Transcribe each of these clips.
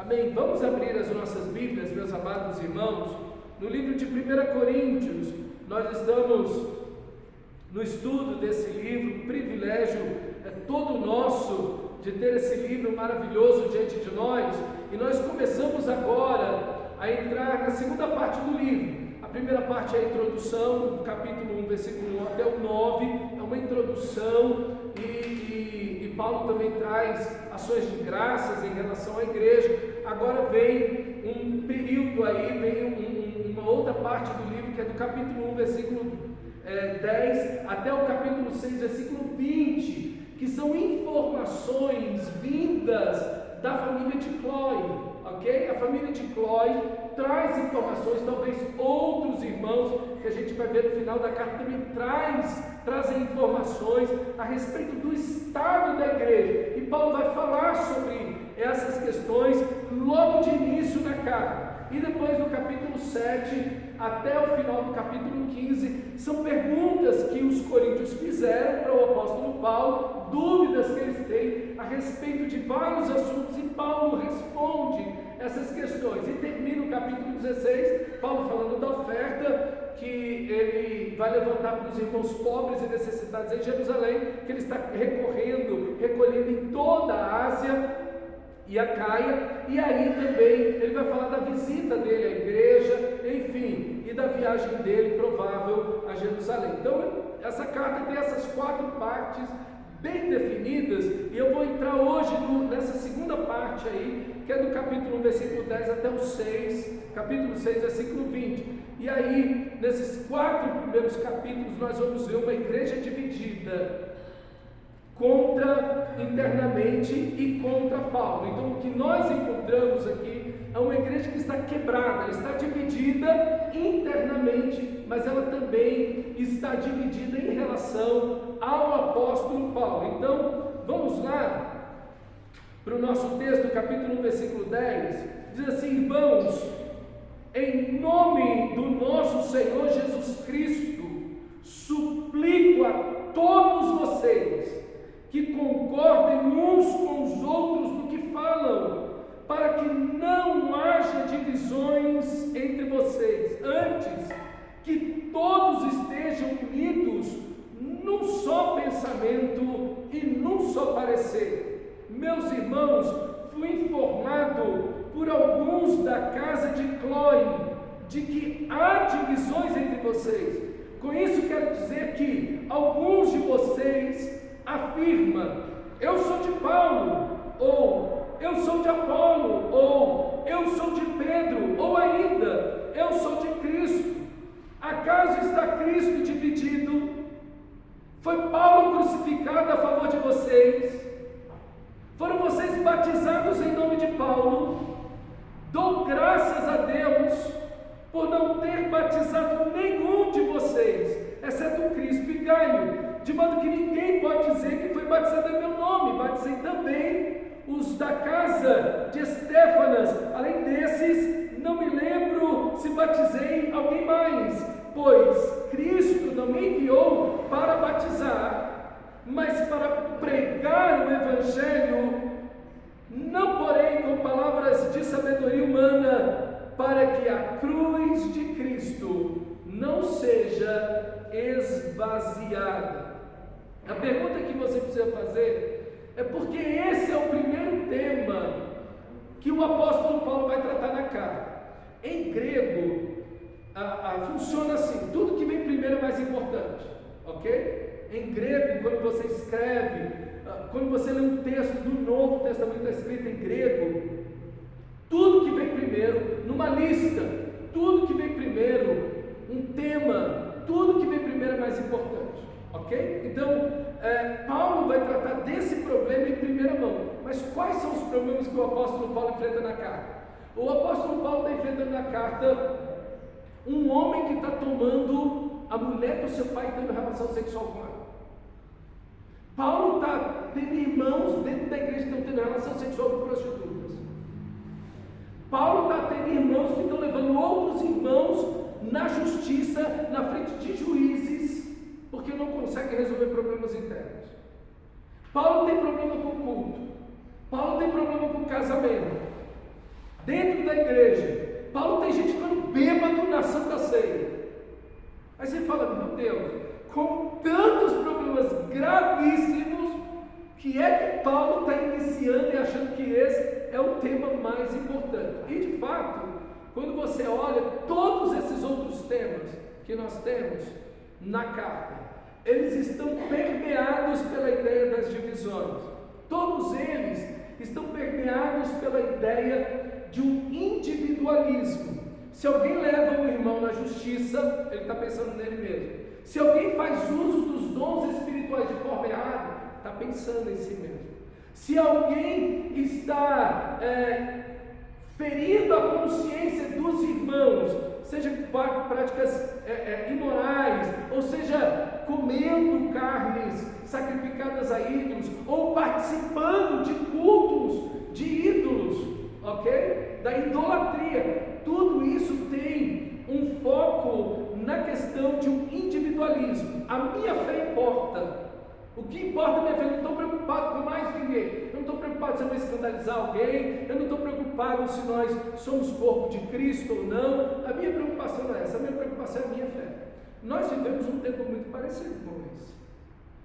Amém? Vamos abrir as nossas Bíblias, meus amados irmãos, no livro de 1 Coríntios. Nós estamos no estudo desse livro, o privilégio é todo nosso de ter esse livro maravilhoso diante de nós, e nós começamos agora a entrar na segunda parte do livro. A primeira parte é a introdução, do capítulo 1, versículo 1 até o 9, é uma introdução, e Paulo também traz ações de graças em relação à igreja. Agora vem um período aí, vem uma outra parte do livro, que é do capítulo 1, versículo 10 até o capítulo 6, versículo 20, que são informações vindas da família de Cloé, ok? A família de Cloé traz informações, talvez outros irmãos que a gente vai ver no final da carta também trazem informações a respeito do estado da igreja, e Paulo vai falar sobre essas questões logo de início da carta. E depois do capítulo 7 até o final do capítulo 15, são perguntas que os coríntios fizeram para o apóstolo Paulo, dúvidas que eles têm a respeito de vários assuntos, e Paulo responde essas questões. E termina o capítulo 16, Paulo falando da oferta que ele vai levantar para os irmãos pobres e necessitados em Jerusalém, que ele está recolhendo em toda a Ásia e a Caia, e aí também ele vai falar da visita dele à igreja, enfim, e da viagem dele provável a Jerusalém. Então, essa carta tem essas quatro partes bem definidas, e eu vou entrar hoje nessa segunda parte aí, que é do capítulo 1, versículo 10 até o 6, capítulo 6, versículo 20. E aí, nesses quatro primeiros capítulos, nós vamos ver uma igreja dividida internamente e contra Paulo. Então, o que nós encontramos aqui é uma igreja que está quebrada, ela está dividida internamente, mas ela também está dividida em relação ao apóstolo Paulo. Então, vamos lá para o nosso texto, capítulo 1, versículo 10, diz assim: irmãos, em nome do nosso Senhor Jesus Cristo, suplico a todos vocês que concordem uns com os outros no que falam, para que não haja divisões entre vocês, antes que todos estejam unidos num só pensamento e num só parecer. Meus irmãos, fui informado por alguns da casa de Cloé de que há divisões entre vocês. Com isso quero dizer que alguns de vocês afirma: eu sou de Paulo, ou eu sou de Apolo, ou eu sou de Pedro, ou ainda eu sou de Cristo. Acaso está Cristo dividido? Foi Paulo crucificado a favor de vocês? Foram vocês batizados em nome de Paulo? Dou graças a Deus por não ter batizado nenhum de vocês, exceto Crispo e Gaio, de modo que ninguém pode dizer que foi batizado em meu nome. Batizei também os da casa de Estéfanas. Além desses, não me lembro se batizei alguém mais, pois Cristo não me enviou para batizar, mas para pregar o Evangelho, não porém com palavras de sabedoria humana, para que a cruz de Cristo não seja esvaziada. A pergunta que você precisa fazer é porque esse é o primeiro tema que o apóstolo Paulo vai tratar na carta. Em grego, funciona assim: tudo que vem primeiro é mais importante, ok? Em grego, quando você escreve, quando você lê um texto do Novo Testamento escrito em grego, tudo que vem primeiro, numa lista, tudo que vem primeiro, um tema, tudo que vem primeiro é mais importante, ok? Então, Paulo vai tratar desse problema em primeira mão. Mas quais são os problemas que o apóstolo Paulo enfrenta na carta? O apóstolo Paulo está enfrentando na carta um homem que está tomando a mulher do seu pai e tendo relação sexual com ela. Paulo está tendo irmãos dentro da igreja que estão tendo relação sexual com prostitutas. Paulo está tendo irmãos que estão levando outros irmãos na justiça, na frente de juízes, porque não conseguem resolver problemas internos. Paulo tem problema com o culto. Paulo tem problema com o casamento. da igreja. Paulo tem gente ficando bêbado na Santa Ceia. Aí você fala, meu Deus, com tantos problemas gravíssimos, que é que Paulo está iniciando e achando que esse é o tema mais importante? E de fato, quando você olha todos esses outros temas que nós temos na carta, eles estão permeados pela ideia das divisões. Todos eles estão permeados pela ideia de um individualismo. Se alguém leva um irmão na justiça, ele está pensando nele mesmo. Se alguém faz uso dos dons espirituais de forma errada, está pensando em si mesmo. Se alguém está ferindo a consciência dos irmãos, seja com práticas imorais, ou seja, comendo carnes sacrificadas a ídolos, ou participando de cultos de ídolos, ok? Da idolatria, tudo isso tem um foco na questão de um individualismo. A minha fé importa. O que importa, minha filha? Eu não estou preocupado com mais ninguém. Eu não estou preocupado se eu vou escandalizar alguém. Eu não estou preocupado se nós somos corpo de Cristo ou não. A minha preocupação não é essa. A minha preocupação é a minha fé. Nós vivemos um tempo muito parecido com esse.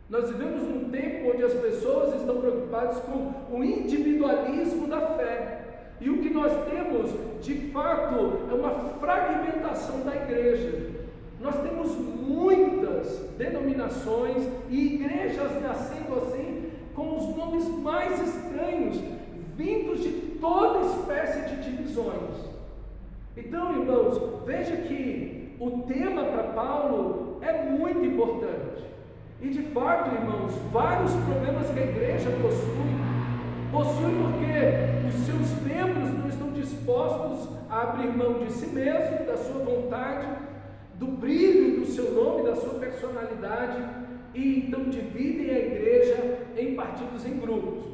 Nós vivemos um tempo onde as pessoas estão preocupadas com o individualismo da fé. E o que nós temos, de fato, é uma fragmentação da igreja. Nós temos muitas denominações e igrejas nascendo assim, com os nomes mais estranhos, vindos de toda espécie de divisões. Então, irmãos, veja que o tema para Paulo é muito importante. E de fato, irmãos, vários problemas que a igreja possui porque os seus membros não estão dispostos a abrir mão de si mesmo, da sua vontade, do brilho do seu nome, da sua personalidade, e então dividem a igreja em partidos, em grupos.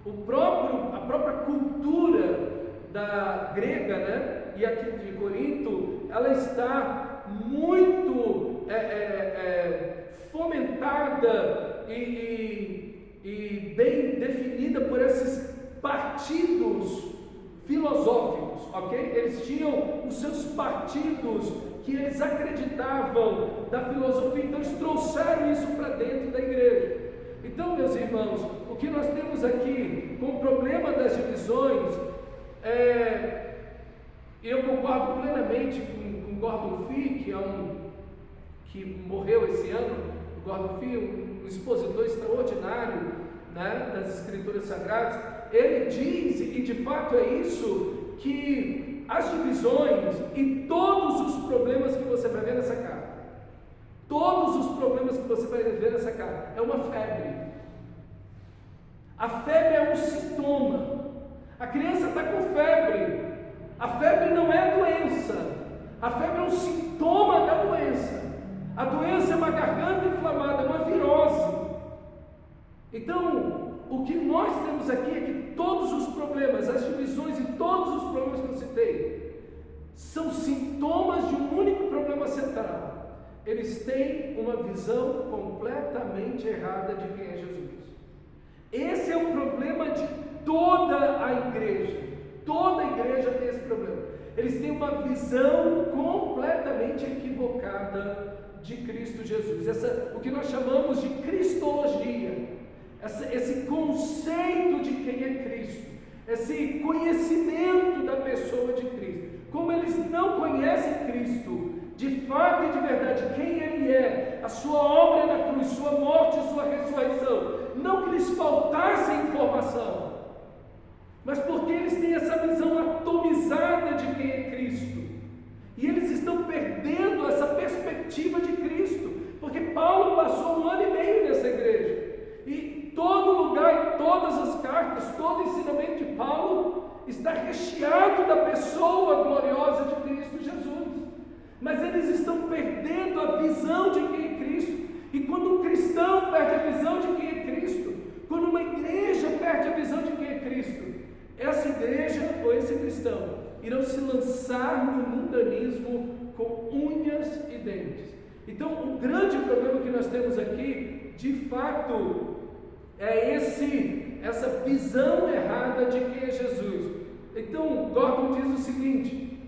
A própria cultura da grega, né, e aqui de Corinto, ela está muito fomentada e bem definida por esses partidos filosóficos, ok? Eles tinham os seus partidos que eles acreditavam da filosofia, então eles trouxeram isso para dentro da igreja. Então, meus irmãos, o que nós temos aqui com o problema das divisões, eu concordo plenamente com Gordon Fee, que morreu esse ano. O Gordon Fee, um expositor extraordinário, né, das Escrituras Sagradas. Ele diz, e de fato é isso, que as divisões e todos os problemas que você vai ver nessa carta, é uma febre. A febre é um sintoma. A criança está com febre. A febre não é doença. A febre é um sintoma da doença. A doença é uma garganta inflamada, uma virose. Então, o que nós temos aqui é que todos os problemas, as divisões e todos os problemas que eu citei, são sintomas de um único problema central. Eles têm uma visão completamente errada de quem é Jesus. Esse é o problema de toda a igreja. Toda a igreja tem esse problema. Eles têm uma visão completamente equivocada de Cristo Jesus. O que nós chamamos de cristologia. Esse conceito de quem é Cristo, esse conhecimento da pessoa de Cristo, como eles não conhecem Cristo, de fato e de verdade, quem Ele é, a sua obra na cruz, sua morte e sua ressurreição, não que lhes faltasse informação, mas porque eles têm essa visão atomizada de quem é Cristo, e eles estão perdendo essa perspectiva de Cristo, porque Paulo passou 1 ano e meio nessa igreja, e todo lugar, em todas as cartas, todo o ensinamento de Paulo está recheado da pessoa gloriosa de Cristo Jesus. Mas eles estão perdendo a visão de quem é Cristo. E quando um cristão perde a visão de quem é Cristo, quando uma igreja perde a visão de quem é Cristo, essa igreja ou esse cristão irão se lançar no mundanismo com unhas e dentes. Então, o grande problema que nós temos aqui, de fato, é essa visão errada de quem é Jesus. Então, Gordon diz o seguinte: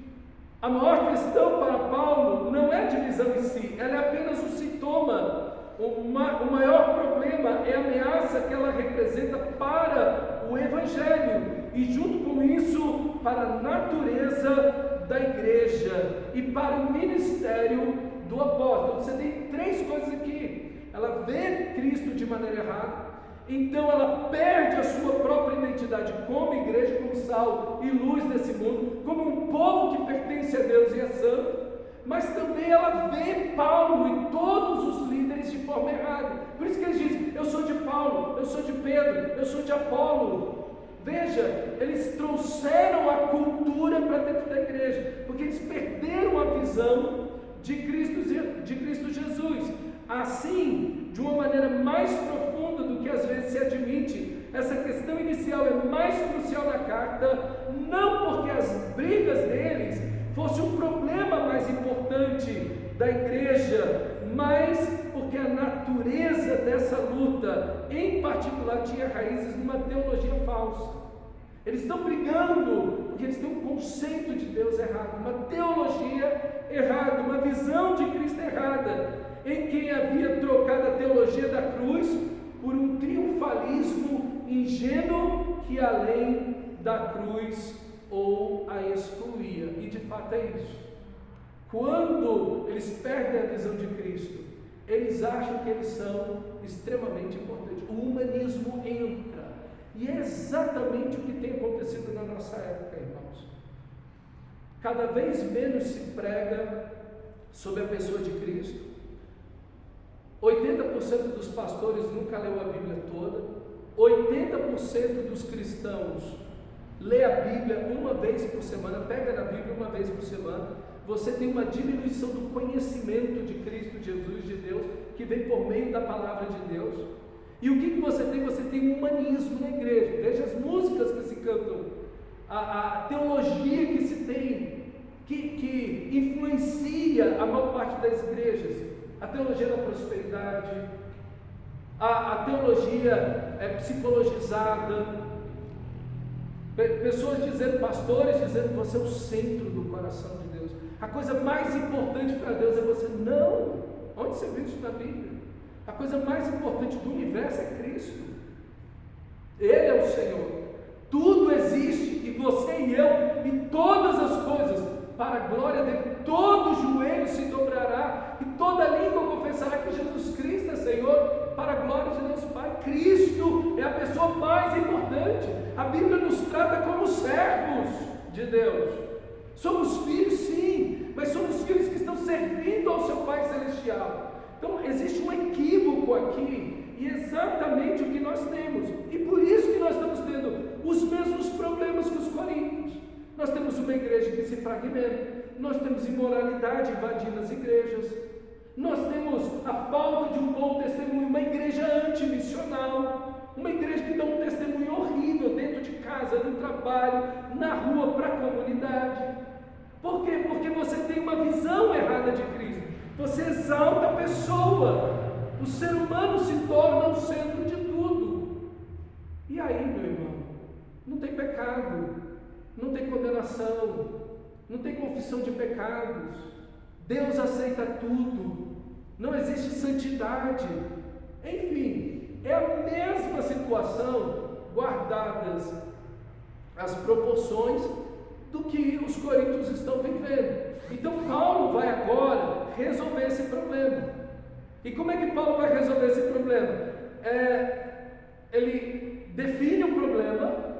a maior questão para Paulo não é a divisão em si, ela é apenas um sintoma. O maior problema é a ameaça que ela representa para o Evangelho e, junto com isso, para a natureza da igreja e para o ministério do apóstolo. Você tem três coisas aqui. Ela vê Cristo de maneira errada, então ela perde a sua própria identidade como igreja, como sal e luz desse mundo, como um povo que pertence a Deus e é santo. Mas também ela vê Paulo e todos os líderes de forma errada. Por isso que eles dizem: eu sou de Paulo, eu sou de Pedro, eu sou de Apolo. Veja, eles trouxeram a cultura para dentro da igreja, porque eles perderam a visão de Cristo Jesus. Assim, de uma maneira mais profunda do que às vezes se admite, essa questão inicial é mais crucial na carta, não porque as brigas deles fosse um problema mais importante da igreja, mas porque a natureza dessa luta, em particular, tinha raízes numa teologia falsa. Eles estão brigando porque eles têm um conceito de Deus errado, uma teologia errada, uma visão de Cristo errada, em quem havia trocado a teologia da cruz por um triunfalismo ingênuo que além da cruz ou a excluía. E de fato é isso. Quando eles perdem a visão de Cristo, eles acham que eles são extremamente importantes. O humanismo entra. E é exatamente o que tem acontecido na nossa época, irmãos. Cada vez menos se prega sobre a pessoa de Cristo. 80% dos pastores nunca leu a Bíblia toda. 80% dos cristãos lê a Bíblia uma vez por semana, pega na Bíblia uma vez por semana. Você tem uma diminuição do conhecimento de Cristo Jesus, de Deus, que vem por meio da palavra de Deus. E o que você tem? Você tem um humanismo na igreja. Veja as músicas que se cantam, a teologia que se tem, que influencia a maior parte das igrejas. A teologia da prosperidade, a teologia psicologizada, pessoas dizendo, pastores dizendo que você é o centro do coração de Deus, a coisa mais importante para Deus é você. Não! Onde você vê isso na Bíblia? A coisa mais importante do universo é Cristo. Ele é o Senhor. Tudo existe, e você e eu, e todas as coisas, para a glória dele. Todo joelho se dobrará, e toda língua confessará que Jesus Cristo é Senhor, para a glória de Deus Pai. Cristo é a pessoa mais importante. A Bíblia nos trata como servos de Deus. Somos filhos, sim, mas somos filhos que estão servindo ao seu Pai Celestial. Então existe um equívoco aqui, e exatamente o que nós temos, e por isso que nós estamos tendo os mesmos problemas que os coríntios. Nós temos uma igreja que se fragmenta, nós temos imoralidade invadindo as igrejas, nós temos a falta de um bom testemunho, uma igreja antimissional, uma igreja que dá um testemunho horrível dentro de casa, no trabalho, na rua, para a comunidade. Por quê? Porque você tem uma visão errada de Cristo. Você exalta a pessoa, o ser humano se torna o centro de tudo. E aí, meu irmão, não tem pecado, não tem condenação, não tem confissão de pecados, Deus aceita tudo, não existe santidade. Enfim, é a mesma situação, guardadas as proporções do que os coríntios estão vivendo. Então Paulo vai agora resolver esse problema. E como é que Paulo vai resolver esse problema? Ele define o problema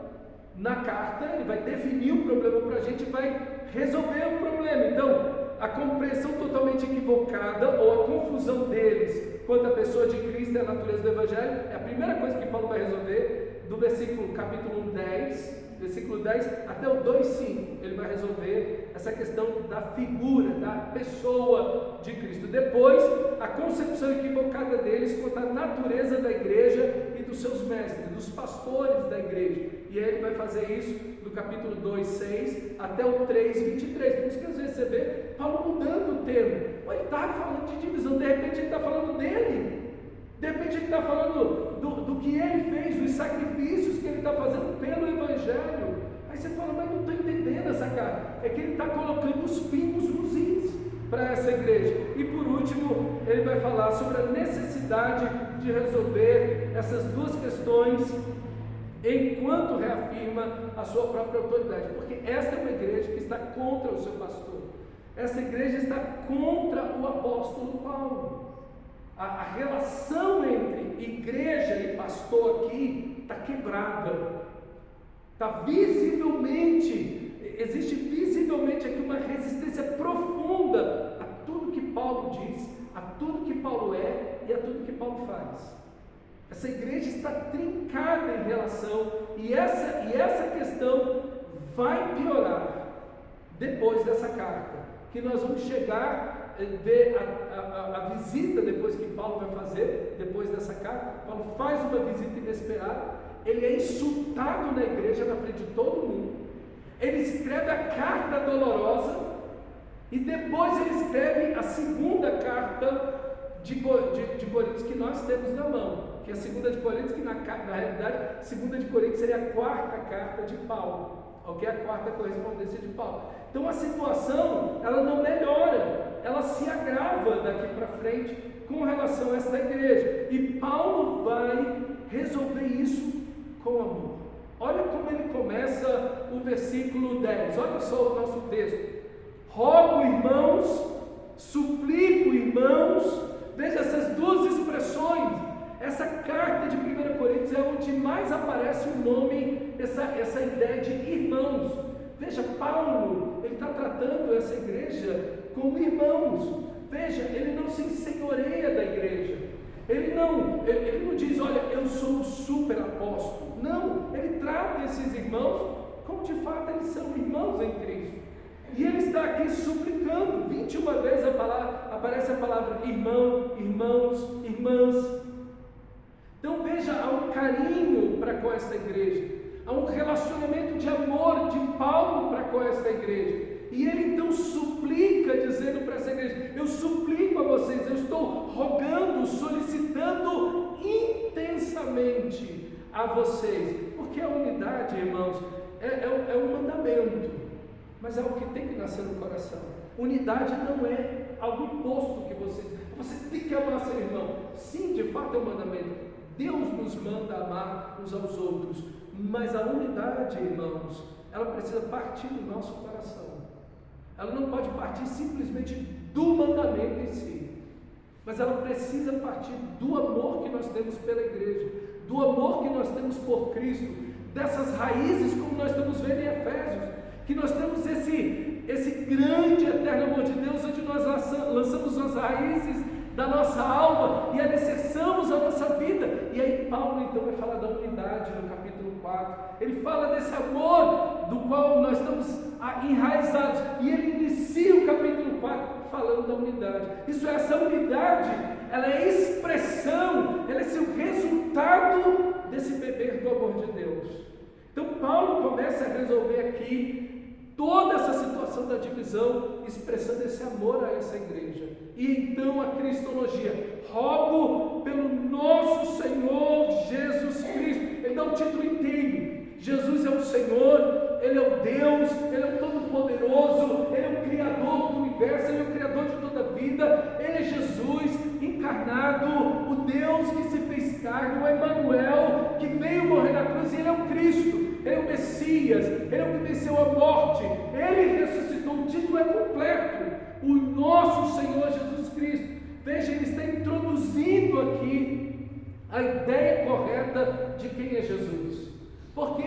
na carta, ele vai definir o problema para a gente e vai resolver o problema. Então, a compreensão totalmente equivocada ou a confusão deles quanto à pessoa de Cristo e a natureza do Evangelho é a primeira coisa que Paulo vai resolver, do capítulo 10, versículo 10 até o 2:5, ele vai resolver essa questão da figura, da pessoa de Cristo. Depois, a concepção equivocada deles quanto à natureza da igreja e dos seus mestres, dos pastores da igreja. E aí ele vai fazer isso do capítulo 2:6 até o 3:23. Por isso que às vezes você vê Paulo mudando o termo. Ele está falando de divisão, de repente ele está falando dele. De repente ele está falando do que ele fez, dos sacrifícios que ele está fazendo pelo Evangelho. Aí você fala, mas não estou entendendo, dessa carta? É que ele está colocando os pingos nos is para essa igreja. E por último, ele vai falar sobre a necessidade de resolver essas duas questões enquanto reafirma a sua própria autoridade, porque esta é uma igreja que está contra o seu pastor, essa igreja está contra o apóstolo Paulo. A relação entre igreja e pastor aqui está quebrada, existe visivelmente aqui uma resistência profunda a tudo que Paulo diz, a tudo que Paulo é e a tudo que Paulo faz. Essa igreja está trincada em relação, e essa questão vai piorar depois dessa carta, que nós vamos chegar ver a visita depois que Paulo vai fazer, depois dessa carta. Paulo faz uma visita inesperada, ele é insultado na igreja, na frente de todo mundo, ele escreve a carta dolorosa, e depois ele escreve a segunda carta de Coríntios que nós temos na mão, que é a segunda de Coríntios, que na realidade, a segunda de Coríntios seria a quarta carta de Paulo, ok? A quarta correspondência de Paulo. Então a situação, ela não melhora, ela se agrava daqui para frente com relação a esta igreja, e Paulo vai resolver isso com amor. Olha como ele começa o versículo 10, olha só o nosso texto: rogo, irmãos, suplico, irmãos. Veja essas duas expressões. Essa carta de 1 Coríntios é onde mais aparece o nome, essa ideia de irmãos. Veja, Paulo, ele está tratando essa igreja como irmãos. Veja, ele não se ensenhoreia da igreja. Ele não diz, olha, eu sou o super apóstolo. Não, ele trata esses irmãos como de fato eles são irmãos em Cristo. E ele está aqui suplicando, 21 vezes aparece a palavra irmão, irmãos, irmãs. Então veja, há um carinho para com esta igreja, há um relacionamento de amor de Paulo para com esta igreja. E ele então suplica, dizendo para essa igreja: eu suplico a vocês, eu estou rogando, solicitando intensamente a vocês, porque a unidade, irmãos, é um mandamento, mas é algo que tem que nascer no coração. Unidade não é algo imposto que você tem que amar seu irmão. Sim, de fato é um mandamento. Deus nos manda amar uns aos outros, mas a unidade, irmãos, ela precisa partir do nosso coração. Ela não pode partir simplesmente do mandamento em si, mas ela precisa partir do amor que nós temos pela igreja, do amor que nós temos por Cristo, dessas raízes, como nós estamos vendo em Efésios, que nós temos esse grande eterno amor de Deus, onde nós lançamos as raízes da nossa alma e alicerçamos a nossa vida. E aí Paulo então vai falar da unidade no capítulo 4, ele fala desse amor do qual nós estamos enraizados, e ele inicia o capítulo 4 falando da unidade. Isso é, essa unidade, ela é expressão, ela é o resultado desse beber do amor de Deus. Então Paulo começa a resolver aqui toda essa situação da divisão, expressando esse amor a essa igreja. E então a cristologia: rogo pelo nosso Senhor Jesus Cristo. Ele dá o título inteiro. Jesus é o Senhor, Ele é o Deus, Ele é o Todo-Poderoso, Ele é o Criador do universo, Ele é o Criador de toda a vida, Ele é Jesus encarnado, o Deus que se fez carne, o Emanuel, que veio morrer na cruz, e Ele é o Cristo, Ele é o Messias, Ele é o que venceu a morte, Ele ressuscitou. O título é completo: o nosso Senhor Jesus Cristo. Veja, ele está introduzindo aqui a ideia correta de quem é Jesus, porque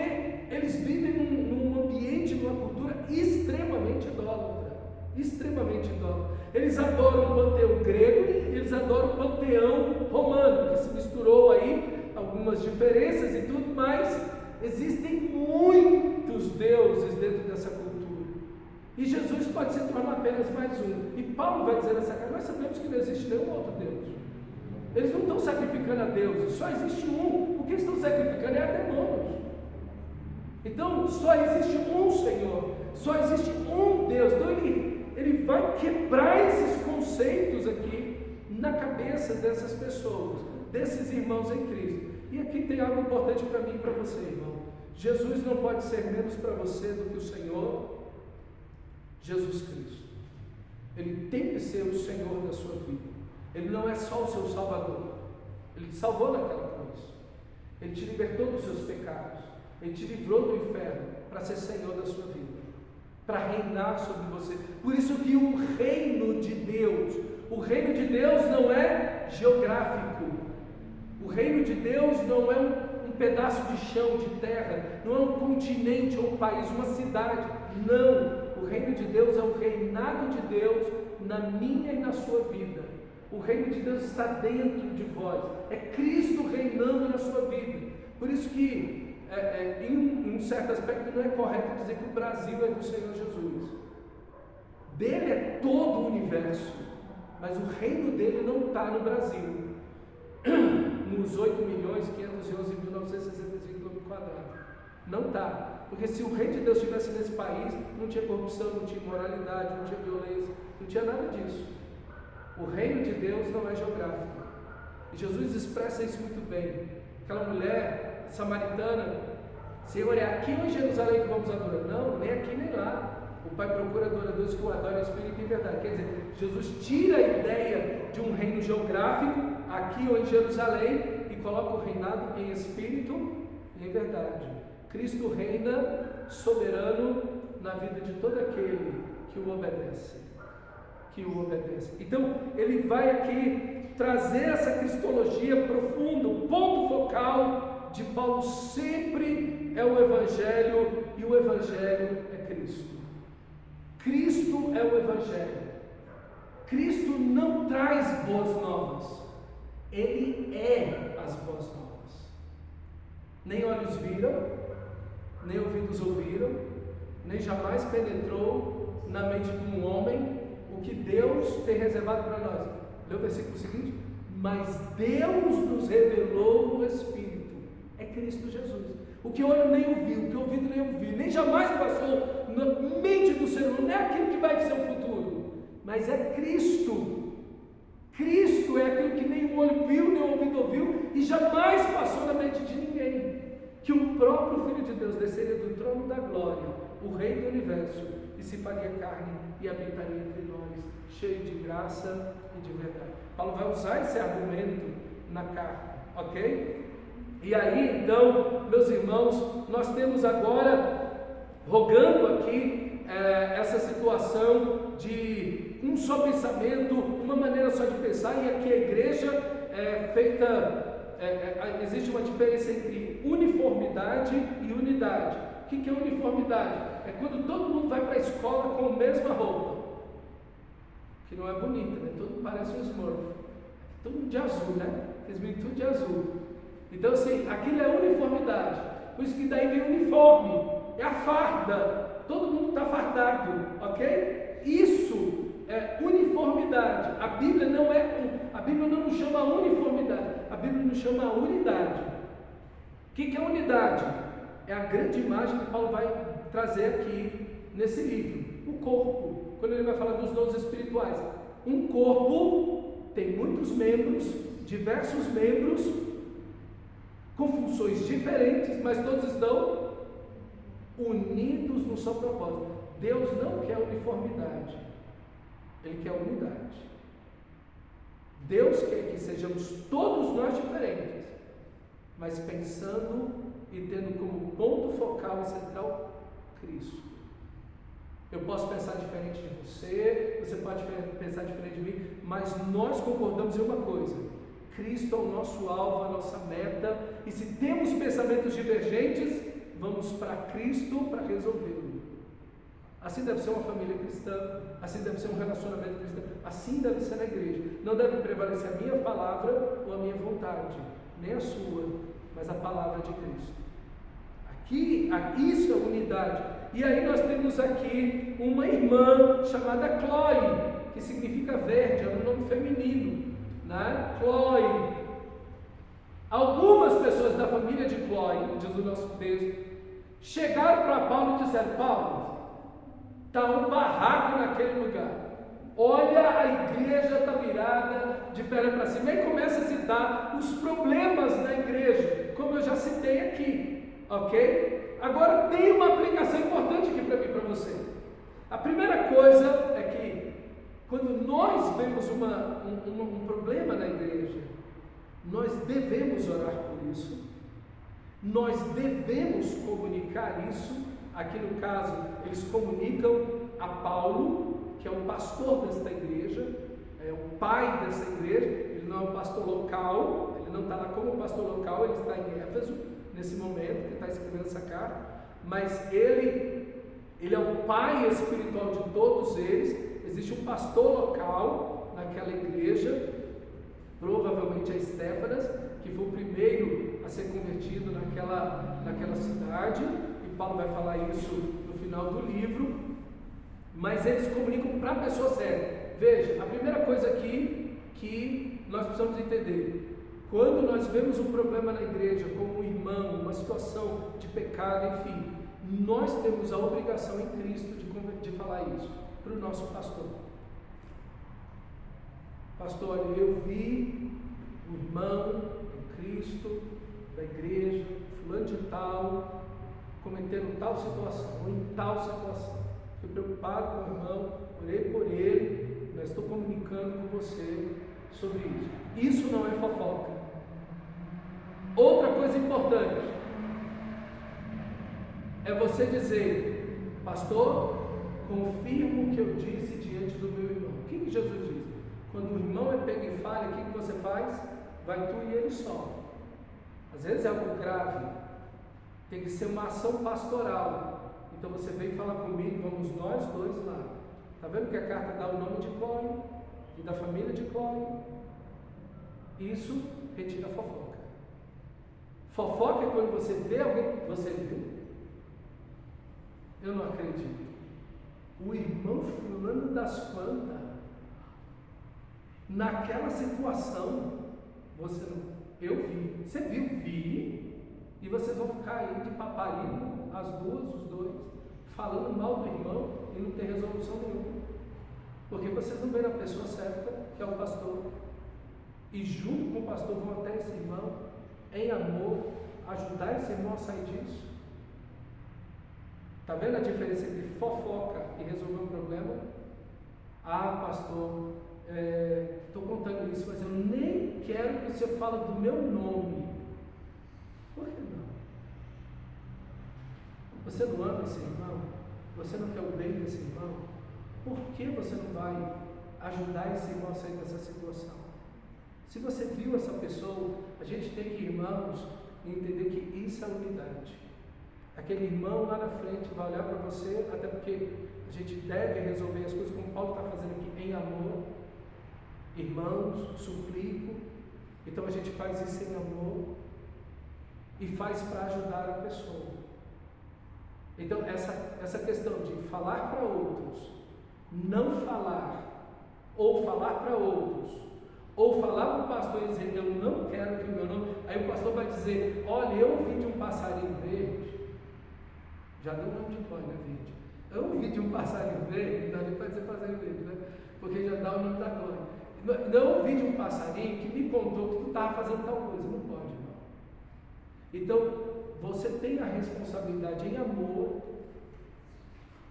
eles vivem num ambiente, numa cultura extremamente idólatra, Eles adoram o panteão grego e eles adoram o panteão romano, que se misturou aí, algumas diferenças e tudo, mas existem muitos deuses dentro dessa cultura, e Jesus pode se tornar apenas mais um. E Paulo vai dizer nessa carta: nós sabemos que não existe nenhum outro Deus. Eles não estão sacrificando a deuses, só existe um. O que eles estão sacrificando é a demônios. Então só existe um Senhor, só existe um Deus. Então ele vai quebrar esses conceitos aqui na cabeça dessas pessoas, desses irmãos em Cristo. E aqui tem algo importante para mim e para você, irmão. Jesus não pode ser menos para você do que o Senhor, Jesus Cristo. Ele tem que ser o Senhor da sua vida. Ele não é só o seu Salvador. Ele te salvou naquela cruz. Ele te libertou dos seus pecados. Ele te livrou do inferno para ser Senhor da sua vida, para reinar sobre você. Por isso que o reino de Deus não é geográfico. O reino de Deus não é um pedaço de chão, de terra, não é um continente ou um país, uma cidade. Não, o reino de Deus é o reinado de Deus na minha e na sua vida. O reino de Deus está dentro de vós, é Cristo reinando na sua vida. Por isso que, em um certo aspecto, não é correto dizer que o Brasil é do Senhor Jesus. Dele é todo o universo, mas o reino dele não está no Brasil, nos 8.511.965 km². Não está, porque se o reino de Deus estivesse nesse país, não tinha corrupção, não tinha imoralidade, não tinha violência, não tinha nada disso. O reino de Deus não é geográfico. E Jesus expressa isso muito bem. Aquela mulher samaritana, Senhor, é aqui em Jerusalém que vamos adorar? Não, nem aqui nem lá. O Pai procura adoradores que o adorem em espírito e em verdade. Quer dizer, Jesus tira a ideia de um reino geográfico, aqui ou em Jerusalém, e coloca o reinado em espírito e em verdade. Cristo reina soberano na vida de todo aquele que o obedece. Então, ele vai aqui trazer essa cristologia profunda. O ponto focal de Paulo sempre é o Evangelho, e o Evangelho é Cristo. Cristo é o Evangelho. Cristo não traz boas novas, ele é as boas novas. Nem olhos viram, nem ouvidos ouviram, nem jamais penetrou na mente de um homem o que Deus tem reservado para nós. Lê o versículo seguinte: mas Deus nos revelou no Espírito, é Cristo Jesus. O que olho nem ouviu, o que ouvido nem ouviu, nem jamais passou na mente do ser humano, não é aquilo que vai ser o futuro, mas é Cristo. Cristo é aquilo que nem o olho viu, nem o ouvido ouviu, e jamais passou na mente de ninguém, que o próprio Filho de Deus desceria do trono da glória, o Rei do Universo, e se faria carne e habitaria entre nós, cheio de graça e de verdade. Paulo vai usar esse argumento na carta, ok? E aí, então, meus irmãos, nós temos agora, rogando aqui, essa situação de um só pensamento, uma maneira só de pensar, e aqui a igreja é feita, existe uma diferença entre uniformidade e unidade. O que é uniformidade? É quando todo mundo vai para a escola com a mesma roupa, que não é bonita, né? Todo mundo parece um Smurf, todo mundo de azul, né? Eles vêm tudo de azul. Então, assim, aquilo é uniformidade. Por isso que daí vem o uniforme, é a farda, todo mundo está fardado, ok? Isso é uniformidade. A Bíblia não nos chama uniformidade, a Bíblia nos chama unidade. O que é unidade? É a grande imagem que Paulo vai trazer aqui nesse livro, o corpo, quando ele vai falar dos dons espirituais. Um corpo tem muitos membros, diversos membros, com funções diferentes, mas todos estão unidos no só propósito. Deus não quer uniformidade, Ele quer unidade. Deus quer que sejamos todos nós diferentes, mas pensando e tendo como ponto focal e central Cristo. Eu posso pensar diferente de você, você pode pensar diferente de mim, mas nós concordamos em uma coisa: Cristo é o nosso alvo, a nossa meta, e se temos pensamentos divergentes, vamos para Cristo para resolvê-lo. Assim deve ser uma família cristã, assim deve ser um relacionamento cristão, assim deve ser na igreja. Não deve prevalecer a minha palavra ou a minha vontade, nem a sua, mas a palavra de Cristo. Aqui isso é unidade. E aí nós temos aqui uma irmã chamada Chloe, que significa verde, é um nome feminino, né? Chloe. Algumas pessoas da família de Chloe, diz o nosso texto, chegaram para Paulo e disseram: Paulo, está um barraco naquele lugar. Olha, a igreja está virada de perna para cima. E começa a citar os problemas da igreja, como eu já citei aqui, ok? Agora tem uma aplicação importante aqui para mim e para você. A primeira coisa é que, quando nós vemos um problema na igreja, nós devemos orar por isso, nós devemos comunicar isso. Aqui no caso, eles comunicam a Paulo, que é o pastor desta igreja, é o pai dessa igreja. Ele não é um pastor local, ele não está lá como pastor local, ele está em Éfeso, nesse momento que está escrevendo essa carta, mas ele é o pai espiritual de todos eles. Existe um pastor local naquela igreja, provavelmente a Estéfanas, que foi o primeiro a ser convertido naquela cidade, e Paulo vai falar isso no final do livro, mas eles comunicam para a pessoa certa. Veja, a primeira coisa aqui que nós precisamos entender: quando nós vemos um problema na igreja, como um irmão, uma situação de pecado, enfim, nós temos a obrigação em Cristo de falar isso para o nosso pastor. Pastor, eu vi um irmão em Cristo, da igreja, fulano de tal, cometendo tal situação, ou em tal situação. Fui preocupado com o irmão, orei por ele, mas estou comunicando com você sobre isso. Isso não é fofoca. Outra coisa importante é você dizer: pastor, confirmo o que eu disse diante do meu irmão. O que Jesus diz? Quando o irmão é pego em falha, o que você faz? Vai tu e ele só. Às vezes é algo grave, tem que ser uma ação pastoral. Então você vem falar comigo, vamos nós dois lá. Está vendo que a carta dá o nome de Clói e da família de Clói? Isso retira a fofoca. Fofoca é quando você vê alguém, você viu? Eu não acredito. O irmão fulano das quantas, naquela situação, você não. Eu vi. Você viu? Vi. E vocês vão ficar aí de paparico, as duas, os dois, falando mal do irmão e não tem resolução nenhuma. Porque vocês não veem a pessoa certa, que é o pastor. E junto com o pastor vão até esse irmão, em amor, ajudar esse irmão a sair disso. Está vendo a diferença entre fofoca e resolver um problema? Ah, pastor, estou contando isso, mas eu nem quero que você fale do meu nome. Por que não? Você não ama esse irmão? Você não quer o bem desse irmão? Por que você não vai ajudar esse irmão a sair dessa situação? Se você viu essa pessoa, a gente tem que, irmãos, entender que isso é unidade. Aquele irmão lá na frente vai olhar para você, até porque a gente deve resolver as coisas como Paulo está fazendo aqui, em amor. Irmãos, suplico. Então a gente faz isso em amor e faz para ajudar a pessoa. Então essa questão de falar para outros, não falar, ou falar para outros, ou falar para o pastor e dizer: eu não quero que o meu nome. Aí o pastor vai dizer: olha, eu ouvi de um passarinho verde. Já deu o nome de Clói, né, verde? Eu ouvi de um passarinho verde, não dá nem para dizer passarinho verde, né? Porque já dá o nome da Clói. Não ouvi de um passarinho que me contou que tu estava fazendo tal coisa. Não pode, não. Então, você tem a responsabilidade em amor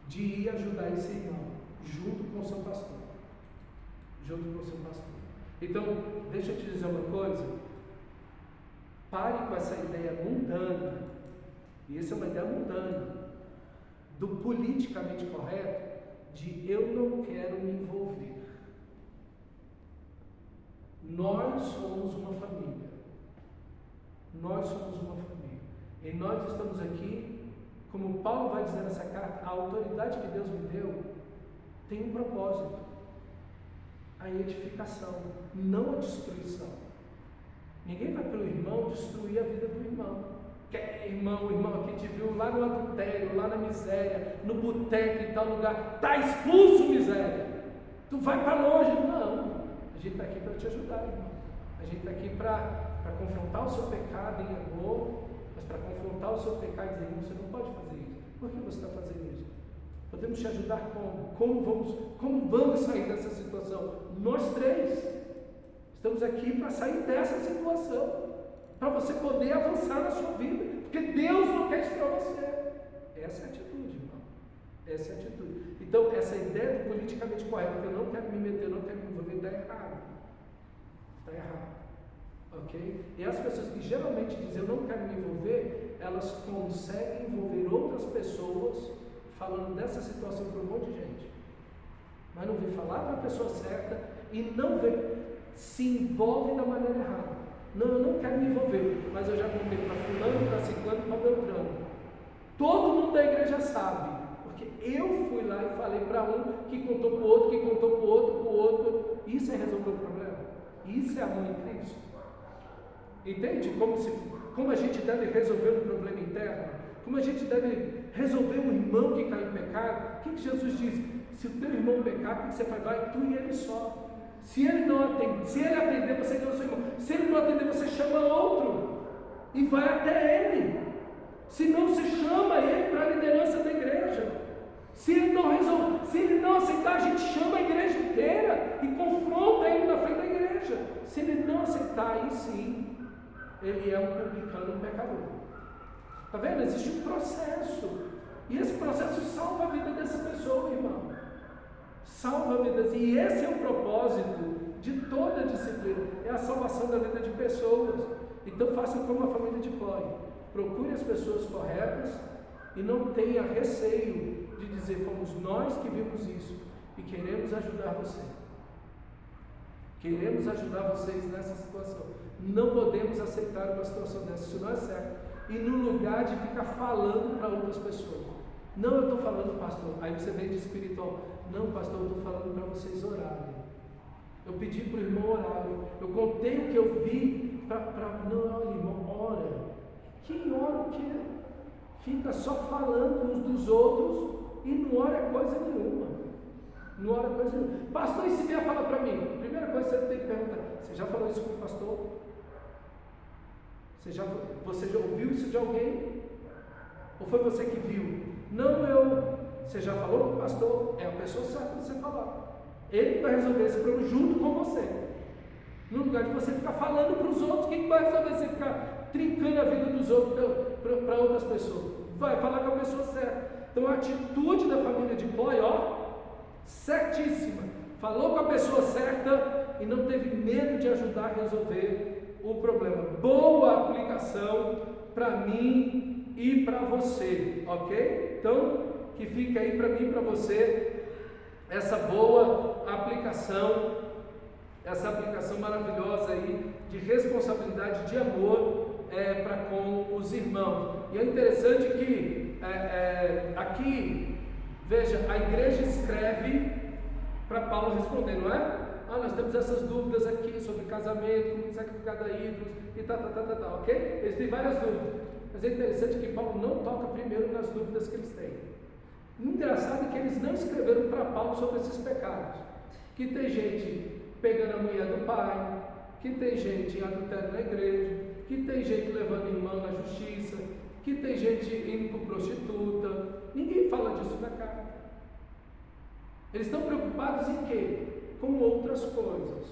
de ir ajudar esse irmão, junto com o seu pastor. Junto com o seu pastor. Então, deixa eu te dizer uma coisa. Pare com essa ideia mundana, e essa é uma ideia mundana, do politicamente correto, de eu não quero me envolver. Nós somos uma família. Nós somos uma família. E nós estamos aqui, como Paulo vai dizer nessa carta, a autoridade que Deus me deu tem um propósito: a edificação, não a destruição. Ninguém vai para o irmão destruir a vida do irmão. Que irmão, o irmão aqui te viu lá no adultério, lá na miséria, no boteco em tal lugar, está expulso, miséria. Tu vai para longe. Não, a gente está aqui para te ajudar, irmão. A gente está aqui para confrontar o seu pecado em amor, mas para confrontar o seu pecado e dizer: irmão, você não pode fazer isso. Por que você está fazendo isso? Podemos te ajudar como? Como vamos sair dessa situação? Nós três estamos aqui para sair dessa situação, para você poder avançar na sua vida, porque Deus não quer isso para você. Essa é a atitude, irmão. Essa é a atitude. Então, essa ideia do politicamente correto, que eu não quero me meter, eu não quero me envolver, está errado. Está errado. Ok? E as pessoas que geralmente dizem eu não quero me envolver, elas conseguem envolver outras pessoas falando dessa situação para um monte de gente. Mas não vem falar para a pessoa certa e não vem, se envolve da maneira errada. Não, eu não quero me envolver, mas eu já contei para fulano, para ciclano, para beltrano. Todo mundo da igreja sabe, porque eu fui lá e falei para um, que contou para o outro, que contou para o outro. Isso é resolver o problema. Isso é amor em Cristo. Entende? Como a gente deve resolver um problema interno, como a gente deve resolver um irmão que cai em pecado. O que Jesus diz? Se o teu irmão pecar, o que você faz? Vai tu e ele só. Se ele atender, você deu o seu irmão. Se ele não atender, você chama outro e vai até ele. Se não, se chama ele para a liderança da igreja. Se ele não aceitar, a gente chama a igreja inteira e confronta ele na frente da igreja. Se ele não aceitar, aí sim, ele é um publicano, um pecador. Está vendo? Existe um processo. E esse processo salva a vida dessa pessoa, irmão. Salva vidas, e esse é o propósito de toda a disciplina, é a salvação da vida de pessoas. Então faça como a família de Chloe, procure as pessoas corretas e não tenha receio de dizer, fomos nós que vimos isso e queremos ajudar você, queremos ajudar vocês nessa situação, não podemos aceitar uma situação dessa, isso não é certo, e no lugar de ficar falando para outras pessoas, não, eu estou falando, pastor, aí você vem de espiritual, não, pastor, eu estou falando para vocês orarem. Eu pedi para o irmão orar. Eu contei o que eu vi não, olha, irmão, ora. Quem ora o quê? Fica só falando uns dos outros e não ora coisa nenhuma. Não ora coisa nenhuma. Pastor, e se vier falar para mim? Primeira coisa que você tem que perguntar: você já falou isso com o pastor? Você já ouviu isso de alguém? Ou foi você que viu? Não, você já falou com o pastor? É a pessoa certa para você falar. Ele vai resolver esse problema junto com você. No lugar de você ficar falando para os outros, quem vai resolver você ficar trincando a vida dos outros para outras pessoas? Vai falar com a pessoa certa. Então a atitude da família de Chloe, certíssima. Falou com a pessoa certa e não teve medo de ajudar a resolver o problema. Boa aplicação para mim e para você, ok? Então, que fica aí para mim e para você essa boa aplicação, essa aplicação maravilhosa aí de responsabilidade, de amor para com os irmãos. E é interessante que aqui, veja, a igreja escreve para Paulo responder, não é? Nós temos essas dúvidas aqui sobre casamento, como sacrificar a ídolos e tal, ok? Eles têm várias dúvidas, mas é interessante que Paulo não toca primeiro nas dúvidas que eles têm. Engraçado que eles não escreveram para Paulo sobre esses pecados, que tem gente pegando a mulher do pai, que tem gente em adultério na igreja, que tem gente levando irmão na justiça, que tem gente indo por prostituta. Ninguém fala disso na carta. Eles estão preocupados em quê? Com outras coisas,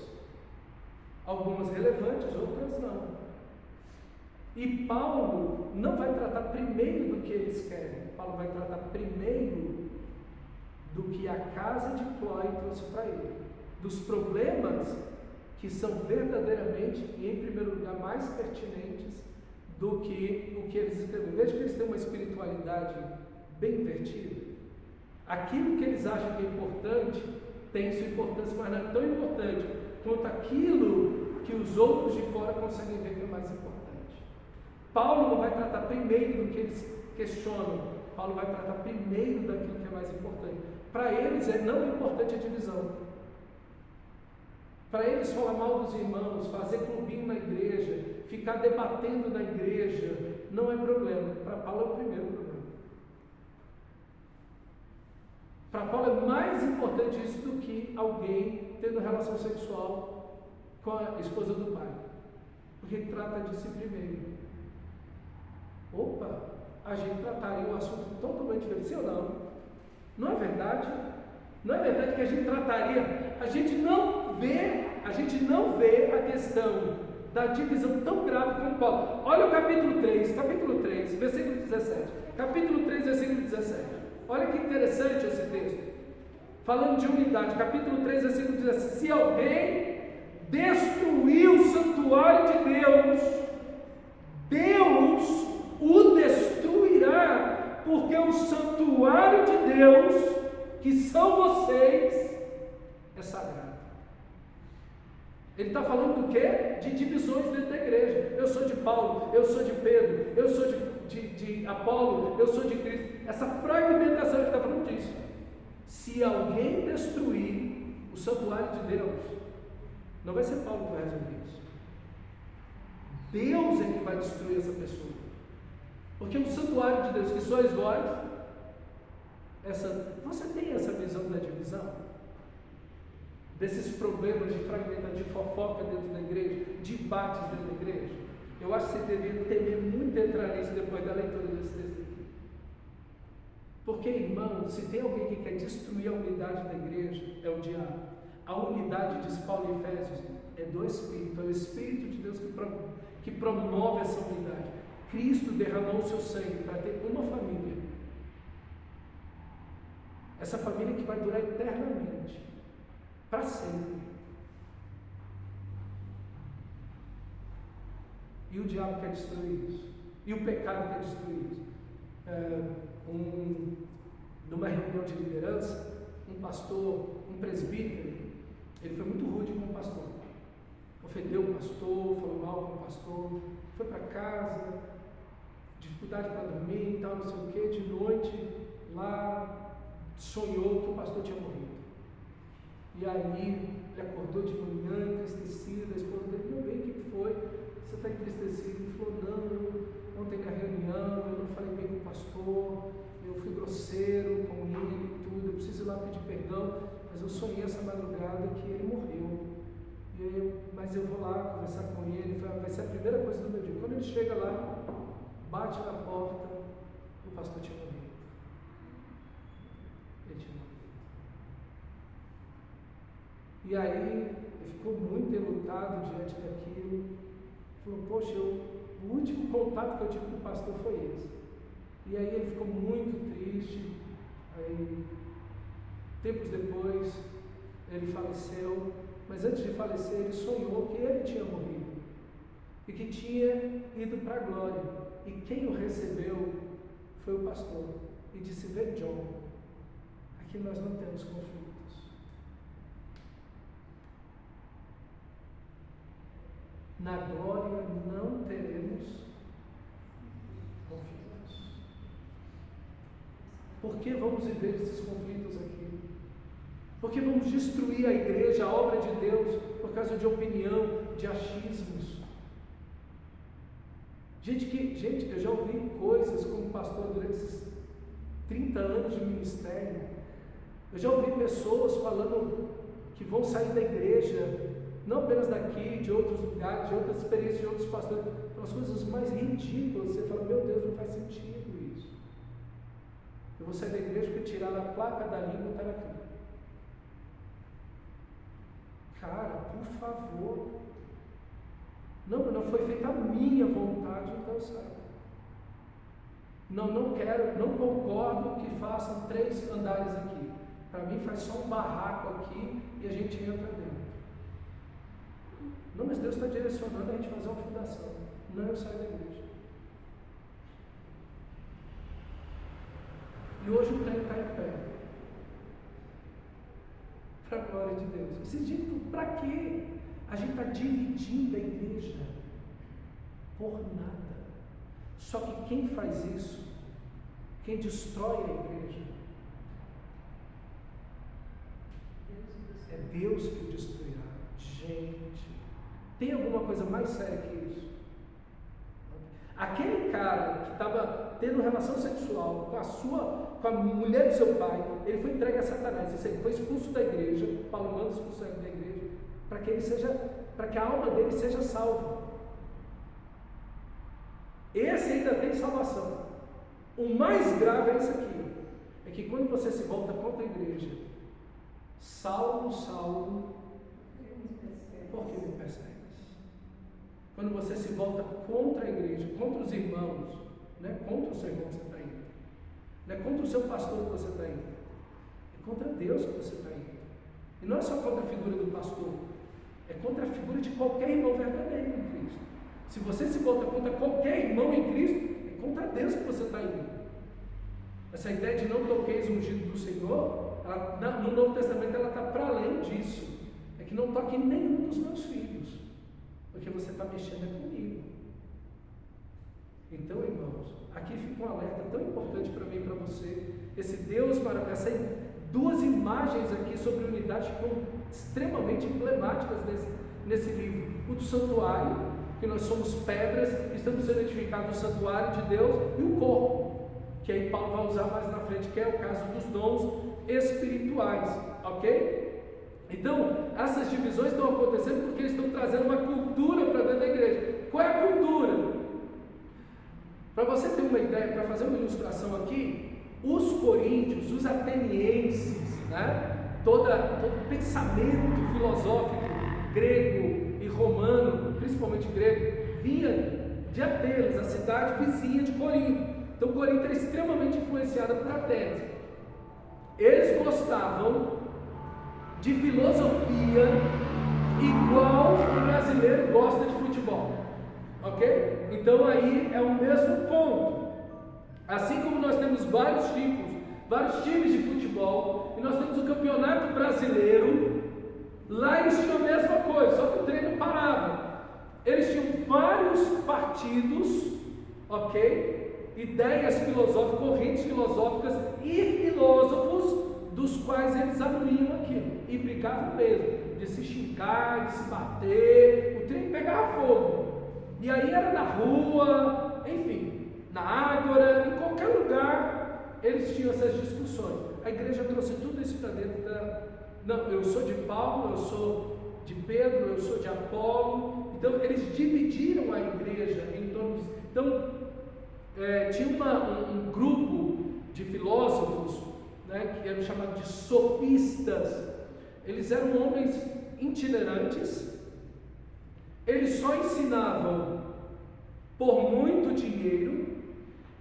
algumas relevantes, outras não. E Paulo não vai tratar primeiro do que eles querem, Paulo vai tratar primeiro do que a casa de Chloe trouxe para ele, dos problemas que são verdadeiramente e em primeiro lugar mais pertinentes do que o que eles escreveram. Veja que eles têm uma espiritualidade bem invertida. Aquilo que eles acham que é importante tem sua importância, mas não é tão importante quanto aquilo que os outros de fora conseguem ver que é mais importante. Paulo não vai tratar primeiro do que eles questionam, Paulo vai tratar primeiro daquilo que é mais importante. Para eles não é importante a divisão. Para eles falar mal dos irmãos, fazer clubinho na igreja, ficar debatendo na igreja, não é problema. Para Paulo é o primeiro problema. Para Paulo é mais importante isso do que alguém tendo relação sexual com a esposa do pai, porque ele trata disso primeiro. Opa, a gente trataria um assunto totalmente diferente, sim ou não? Não é verdade? Não é verdade que a gente trataria, a gente não vê a questão da divisão tão grave como Paulo. Olha o capítulo 3, versículo 17. Capítulo 3, versículo 17. Olha que interessante esse texto. Falando de unidade, capítulo 3, versículo 17. Se alguém destruir o santuário de Deus, Deus o destruirá, porque o santuário de Deus, que são vocês, é sagrado. Ele está falando do quê? De divisões dentro da igreja. Eu sou de Paulo, eu sou de Pedro, eu sou de Apolo, eu sou de Cristo. Essa fragmentação, ele está falando disso. Se alguém destruir o santuário de Deus, não vai ser Paulo que vai resolver isso. Deus é que vai destruir essa pessoa. Porque o santuário de Deus, que sois vós, você tem essa visão da divisão? Desses problemas de fragmentação, de fofoca dentro da igreja, de embates dentro da igreja? Eu acho que você deveria temer muito entrar nisso depois da leitura desse texto aqui. Porque, irmão, se tem alguém que quer destruir a unidade da igreja, é o diabo. A unidade, diz Paulo em Efésios, é do Espírito, é o Espírito de Deus que promove essa unidade. Cristo derramou o seu sangue para ter uma família. Essa família que vai durar eternamente, para sempre. E o diabo quer destruir isso. E o pecado quer destruir isso. Numa reunião de liderança, um pastor, um presbítero, ele foi muito rude com o pastor. Ofendeu o pastor, falou mal com o pastor, foi para casa, dificuldade para dormir e tal, não sei o que, de noite, lá, sonhou que o pastor tinha morrido. E aí, ele acordou de manhã, entristecido, a esposa dele, meu bem, o que foi? Você está entristecido? Ele falou, não, ontem na reunião, eu não falei bem com o pastor, eu fui grosseiro com ele e tudo, eu preciso ir lá pedir perdão, mas eu sonhei essa madrugada que ele morreu. Mas eu vou lá conversar com ele, vai ser a primeira coisa do meu dia. Quando ele chega lá, bate na porta, o pastor tinha morrido. Ele tinha morrido. E aí, ele ficou muito enlutado diante daquilo. Falou, poxa, o último contato que eu tive com o pastor foi esse. E aí ele ficou muito triste. Aí, tempos depois, ele faleceu. Mas antes de falecer, ele sonhou que ele tinha morrido e que tinha ido para a glória. E quem o recebeu foi o pastor. E disse, vê, John, aqui nós não temos conflitos. Na glória não teremos conflitos. Por que vamos viver esses conflitos aqui? Porque vamos destruir a igreja, a obra de Deus, por causa de opinião, de achismos. Gente, eu já ouvi coisas como pastor durante esses 30 anos de ministério. Eu já ouvi pessoas falando que vão sair da igreja, não apenas daqui, de outros lugares, de outras experiências de outros pastores, pelas coisas mais ridículas. Você fala, meu Deus, não faz sentido isso. Eu vou sair da igreja porque tiraram a placa da língua e está aqui. Cara, por favor, não foi feita a minha vontade, então sai. Não quero, não concordo que façam 3 andares aqui. Para mim faz só um barraco aqui e a gente entra dentro. Não, mas Deus está direcionando a gente fazer uma fundação. Não, eu saio da igreja. E hoje o trem está em pé. Para a glória de Deus. Você diz, para quê? A gente está dividindo a igreja por nada. Só que quem faz isso, quem destrói a igreja, é Deus que o destruirá. Gente, tem alguma coisa mais séria que isso? Aquele cara que estava tendo relação sexual com a mulher do seu pai, ele foi entregue a Satanás, ele foi expulso da igreja. Paulo manda expulsar ele da igreja para que a alma dele seja salva. Esse ainda tem salvação. O mais grave é isso aqui, é que quando você se volta contra a igreja, Saulo, por que me persegues? Quando você se volta contra a igreja, contra os irmãos, né? Contra o seu irmão que você está indo, Não é contra o seu pastor que você está indo. É contra Deus que você está indo. E não é só contra a figura do pastor. É contra a figura de qualquer irmão verdadeiro em Cristo. Se você se volta contra qualquer irmão em Cristo, é contra Deus que você está indo. Essa ideia de não toqueis o ungido do Senhor, no Novo Testamento ela está para além disso. É que não toque nenhum dos meus filhos, porque você está mexendo comigo. Então, irmãos, aqui fica um alerta tão importante para mim e para você. Esse Deus maravilhoso, essas duas imagens aqui sobre unidade ficam extremamente emblemáticas nesse livro. O do santuário, que nós somos pedras, estamos sendo edificados no santuário de Deus, e o corpo, que aí Paulo vai usar mais na frente, que é o caso dos dons espirituais, ok? Então, essas divisões estão acontecendo porque eles estão trazendo uma cultura para dentro da igreja. Qual é a cultura? Para você ter uma ideia, para fazer uma ilustração aqui, os coríntios, os atenienses, né? Todo pensamento filosófico grego e romano, principalmente grego, vinha de Atenas, a cidade vizinha de Corinto. Então Corinto era extremamente influenciada por Atenas. Eles gostavam de filosofia igual o brasileiro gosta de futebol, ok? Então aí é o mesmo ponto. Assim como nós temos vários times de futebol, e nós temos o campeonato brasileiro, lá eles tinham a mesma coisa, só que o treino parava. Eles tinham vários partidos, ok? Ideias filosóficas, correntes filosóficas e filósofos dos quais eles anuíam aquilo, e brigavam mesmo, de se xingar, de se bater, o trem pegava fogo. E aí era na rua, enfim, na ágora, em qualquer lugar, eles tinham essas discussões. A igreja trouxe tudo isso para dentro não, eu sou de Paulo, eu sou de Pedro, eu sou de Apolo. Então eles dividiram a igreja em torno disso. Então tinha um grupo de filósofos, né, que eram chamados de sofistas. Eles eram homens itinerantes. Eles só ensinavam por muito dinheiro,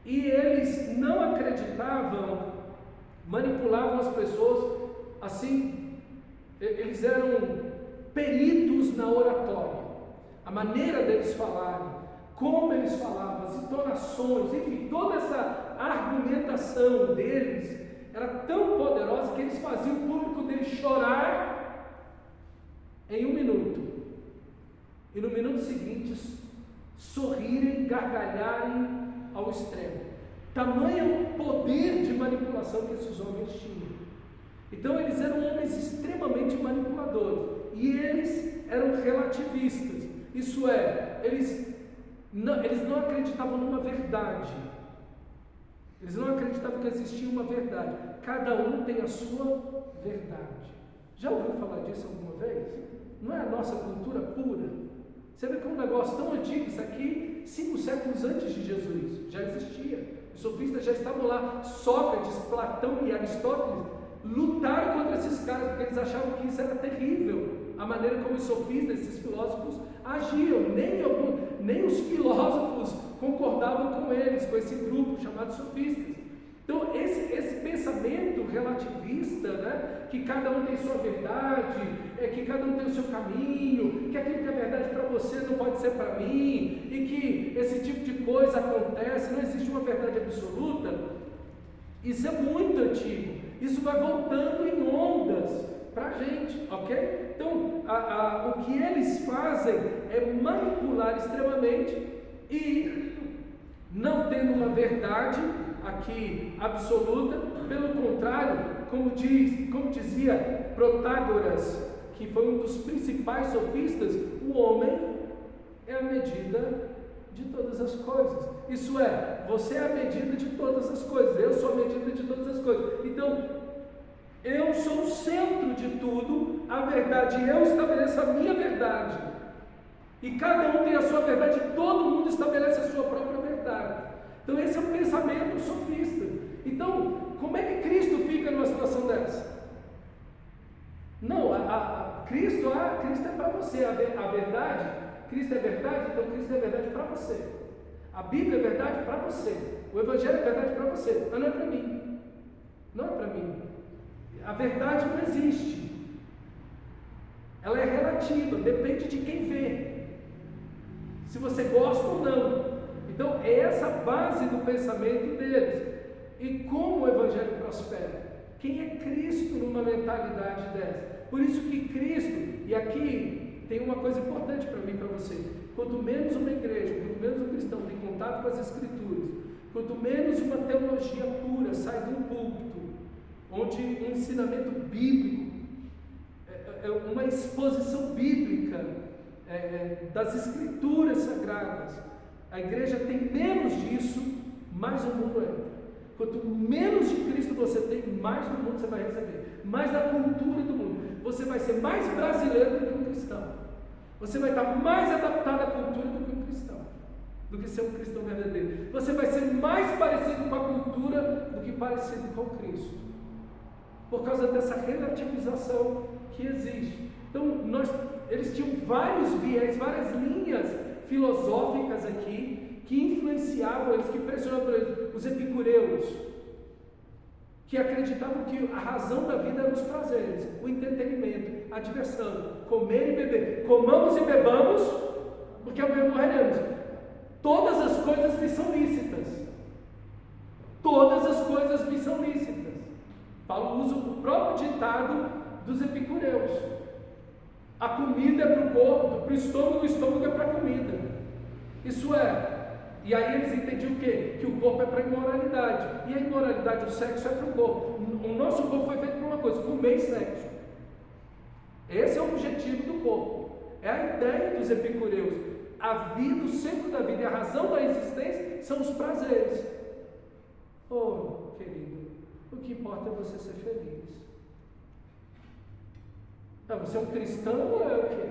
e eles não acreditavam, manipulavam as pessoas assim. Eles eram peritos na oratória, a maneira deles falarem, como eles falavam, as entonações, enfim, toda essa argumentação deles era tão poderosa que eles faziam o público deles chorar em 1 minuto, e no minuto seguinte sorrirem, gargalharem ao extremo. Tamanho o poder de manipulação que esses homens tinham. Então eles eram homens extremamente manipuladores, e eles eram relativistas. Isso é, eles não acreditavam numa verdade. Eles não acreditavam que existia uma verdade. Cada um tem a sua verdade. Já ouviu falar disso alguma vez? Não é a nossa cultura pura? Você vê que é um negócio tão antigo, isso aqui, 5 séculos antes de Jesus, já existia. Os sofistas já estavam lá. Sócrates, Platão e Aristóteles lutaram contra esses caras, porque eles achavam que isso era terrível, a maneira como os sofistas, esses filósofos, agiam. Nem os filósofos concordavam com eles, com esse grupo chamado sofistas. Então esse pensamento relativista, né, que cada um tem sua verdade, que cada um tem o seu caminho, que aquilo que é verdade para você não pode ser para mim, e que esse tipo de coisa acontece, não existe uma verdade absoluta, isso é muito antigo. Isso vai voltando em ondas para a gente, ok? Então, o que eles fazem é manipular extremamente, e não tendo uma verdade aqui absoluta, pelo contrário, como dizia Protágoras, que foi um dos principais sofistas, o homem é a medida de todas as coisas. Isso é, você é a medida de todas as coisas, eu sou a medida de todas as coisas. Então, eu sou o centro de tudo, a verdade, eu estabeleço a minha verdade, e cada um tem a sua verdade, todo mundo estabelece a sua própria verdade. Então esse é o pensamento sofista. Então, como é que Cristo fica numa situação dessa? Não, Cristo é para você, a verdade, Cristo é verdade, então Cristo é verdade para você. A Bíblia é verdade para você. O Evangelho é verdade para você, mas não é para mim. Não é para mim. A verdade não existe. Ela é relativa, depende de quem vê. Se você gosta ou não. Então, é essa a base do pensamento deles. E como o Evangelho prospera? Quem é Cristo numa mentalidade dessa? Por isso que Cristo, e aqui tem uma coisa importante para mim e para você. Quanto menos uma igreja, quanto menos um cristão tem contato com as Escrituras, quanto menos uma teologia pura sai de um púlpito, onde um ensinamento bíblico, uma exposição bíblica das Escrituras sagradas, a igreja tem menos disso, mais o mundo entra. Quanto menos de Cristo você tem, mais do mundo você vai receber, mais da cultura do mundo. Você vai ser mais brasileiro do que um cristão. Você vai estar mais adaptado à cultura do que um cristão, do que ser um cristão verdadeiro. Você vai ser mais parecido com a cultura do que parecido com Cristo, por causa dessa relativização que existe. Então, eles tinham vários viés, várias linhas filosóficas aqui, que influenciavam eles, que pressionavam por eles. Os epicureus, que acreditavam que a razão da vida eram os prazeres, o entretenimento, a diversão, comer e beber. Comamos e bebamos, porque amanhã morreremos. Todas as coisas me são lícitas. Todas as coisas me são lícitas. Paulo usa o próprio ditado dos epicureus. A comida é para o corpo, para o estômago é para a comida. Isso é. E aí eles entendiam o quê? Que o corpo é para a imoralidade. E a imoralidade, o sexo é para o corpo. O nosso corpo foi feito para uma coisa: comer e sexo. Esse é o objetivo do corpo. É a ideia dos epicureus. A vida, o centro da vida e a razão da existência são os prazeres. Oh, querido, o que importa é você ser feliz. Você é um cristão ou é o quê?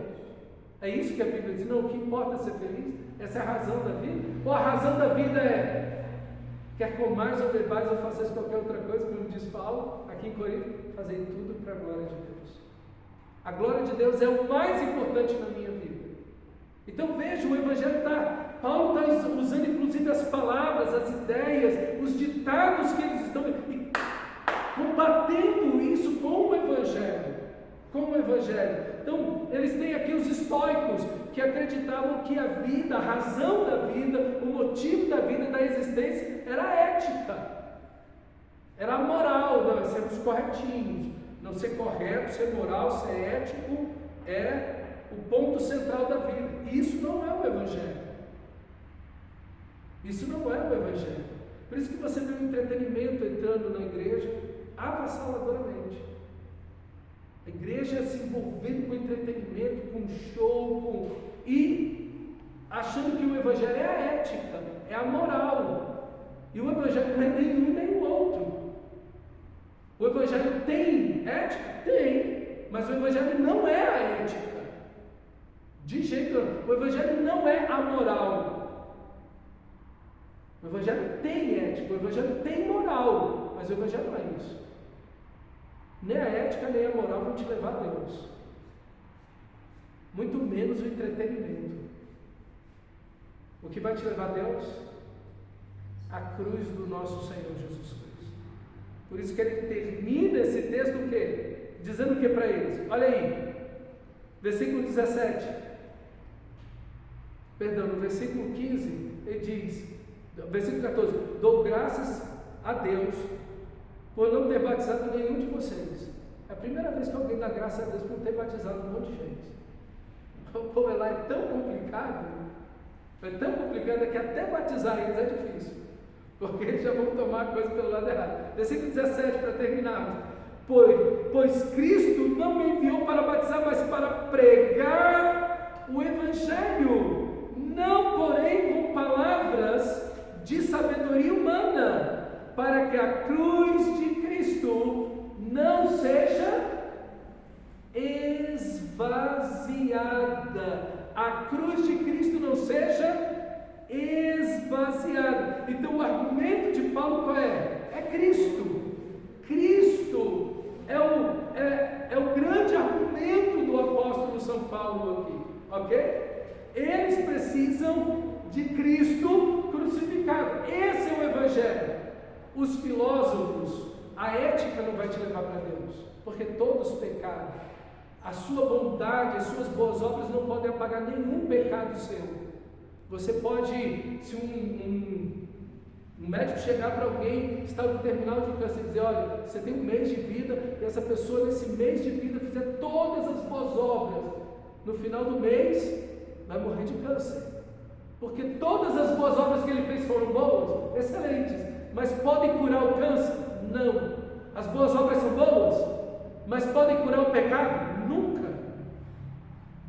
É isso que a Bíblia diz? Não, o que importa é ser feliz? Essa é a razão da vida? Ou a razão da vida é: quer comais ou bebais ou façais qualquer outra coisa, como diz Paulo, aqui em Corinto, fazei tudo para a glória de Deus. A glória de Deus é o mais importante na minha vida. Então veja, o Evangelho está, Paulo está usando inclusive as palavras, as ideias, os ditados que eles estão combatendo isso com o Evangelho. Com o Evangelho. Então, eles têm aqui os estoicos, que acreditavam que a vida, a razão da vida, o motivo da vida, da existência, era a ética, era a moral. Não, é sermos corretinhos. Não ser correto, ser moral, ser ético é o ponto central da vida. Isso não é o Evangelho. Isso não é o Evangelho. Por isso que você vê o entretenimento entrando na igreja avassaladoramente. A igreja se envolvendo com entretenimento, com show, e achando que o Evangelho é a ética, é a moral. E o Evangelho não é nenhum nem o outro. O Evangelho tem ética? Tem. Mas o Evangelho não é a ética. De jeito nenhum. O Evangelho não é a moral. O Evangelho tem ética, o Evangelho tem moral, mas o Evangelho não é isso. Nem a ética nem a moral vão te levar a Deus, muito menos o entretenimento. O que vai te levar a Deus? A cruz do nosso Senhor Jesus Cristo. Por isso que ele termina esse texto o quê? Dizendo o que para eles? Olha aí, versículo 17, perdão, no versículo 15, ele diz, versículo 14: dou graças a Deus por não ter batizado nenhum de vocês. É a primeira vez que alguém dá graça a Deus por não ter batizado um monte de gente. O povo lá é tão complicado que até batizar eles é difícil, porque eles já vão tomar a coisa pelo lado errado. Versículo 17, para terminarmos: pois Cristo não me enviou para batizar, mas para pregar o Evangelho, não porém com palavras de sabedoria humana, para que a cruz de Cristo não seja esvaziada. A cruz de Cristo não seja esvaziada. Então o argumento de Paulo qual é? É Cristo. Cristo é o grande argumento do apóstolo São Paulo aqui, ok? Eles precisam de Cristo crucificado. Esse é o Evangelho. Os filósofos, a ética não vai te levar para Deus, porque todos pecaram. A sua bondade, as suas boas obras não podem apagar nenhum pecado seu. Você pode, se um médico chegar para alguém que está no terminal de câncer e dizer: olha, você tem um mês de vida, e essa pessoa nesse mês de vida fizer todas as boas obras, no final do mês vai morrer de câncer, porque todas as boas obras que ele fez foram boas, excelentes, mas podem curar o câncer? Não. As boas obras são boas, mas podem curar o pecado? Nunca.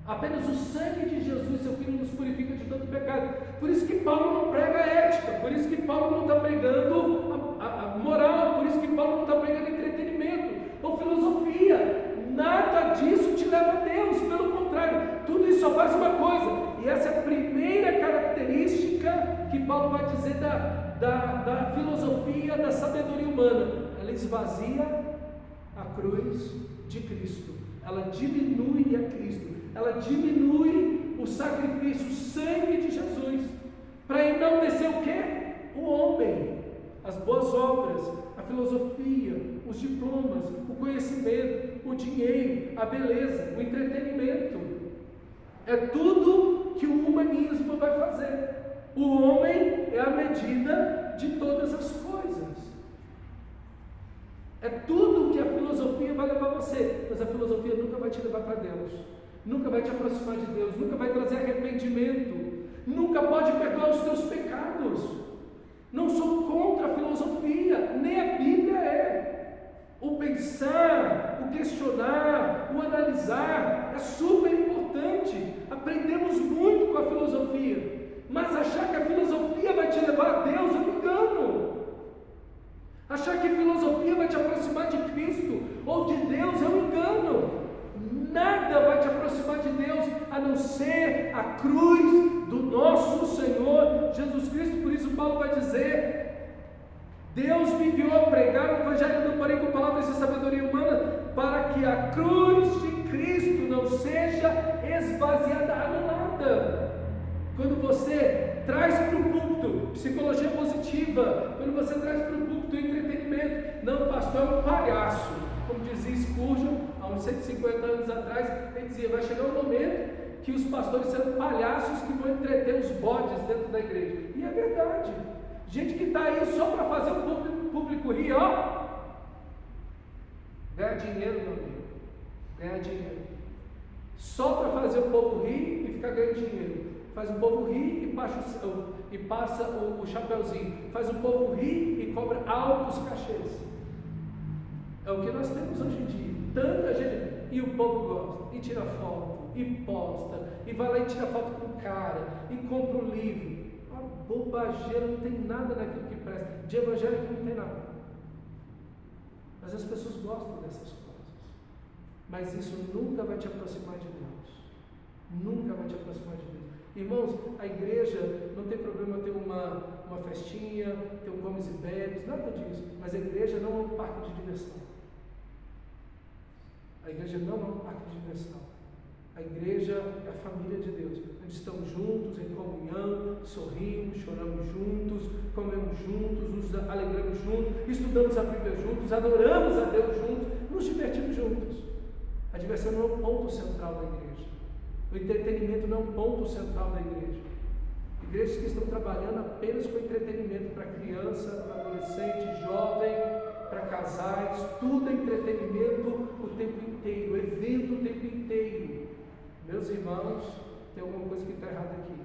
Apenas o sangue de Jesus, seu Filho, nos purifica de todo pecado. Por isso que Paulo não prega ética, por isso que Paulo não está pregando a moral, por isso que Paulo não está pregando entretenimento ou filosofia. Nada disso te leva a Deus, pelo contrário, tudo isso só faz uma coisa, e essa é a primeira característica que Paulo vai dizer da filosofia, da sabedoria humana: ela esvazia a cruz de Cristo, ela diminui a Cristo, ela diminui o sacrifício, o sangue de Jesus, para enaltecer o quê? O homem, as boas obras, a filosofia, os diplomas, o conhecimento, o dinheiro, a beleza, o entretenimento. É tudo que o humanismo vai fazer. O homem é a medida de todas as coisas. É tudo que a filosofia vai levar você, mas a filosofia nunca vai te levar para Deus, nunca vai te aproximar de Deus, nunca vai trazer arrependimento, nunca pode perdoar os teus pecados. Não sou contra a filosofia, nem a Bíblia é. O pensar, o questionar, o analisar é super importante. Aprendemos muito com a filosofia, mas achar que a filosofia vai te levar a Deus é um engano. Achar que a filosofia vai te aproximar de Cristo ou de Deus é um engano. Nada vai te aproximar de Deus a não ser a cruz do nosso Senhor Jesus Cristo. Por isso Paulo vai dizer: Deus me enviou a pregar o Evangelho, não porém com palavras de sabedoria humana, para que a cruz de Cristo não seja esvaziada, anulada. Quando você traz para o púlpito psicologia positiva, quando você traz para o púlpito entretenimento, não, o pastor é um palhaço, como dizia Spurgeon há uns 150 anos atrás, ele dizia: vai chegar um momento que os pastores serão palhaços que vão entreter os bodes dentro da igreja. E é verdade. Gente que está aí só para fazer o público rir, ó, ganha dinheiro, meu amigo, ganha dinheiro, só para fazer o povo rir e ficar ganhando dinheiro. Faz o povo rir e passa o chapeuzinho, faz o povo rir e cobra altos cachês. É o que nós temos hoje em dia. Tanta gente, e o povo gosta, e tira foto, e posta, e vai lá e tira foto com o cara, e compra um livro. A bobageira, não tem nada naquilo que presta. De evangélico não tem nada. Mas as pessoas gostam dessas coisas. Mas isso nunca vai te aproximar de Deus. Nunca vai te aproximar de Deus. Irmãos, a igreja não tem problema ter uma festinha, ter um comes e bebes, nada disso. Mas a igreja não é um parque de diversão. A igreja não é um parque de diversão. A igreja é a família de Deus, onde estamos juntos em comunhão, sorrimos, choramos juntos, comemos juntos, nos alegramos juntos, estudamos a Bíblia juntos, adoramos a Deus juntos, nos divertimos juntos. A diversão não é o ponto central da igreja. O entretenimento não é um ponto central da igreja. Igrejas que estão trabalhando apenas com entretenimento para criança, para adolescente, jovem, para casais, tudo é entretenimento o tempo inteiro, evento o tempo inteiro. Meus irmãos, tem alguma coisa que está errada aqui.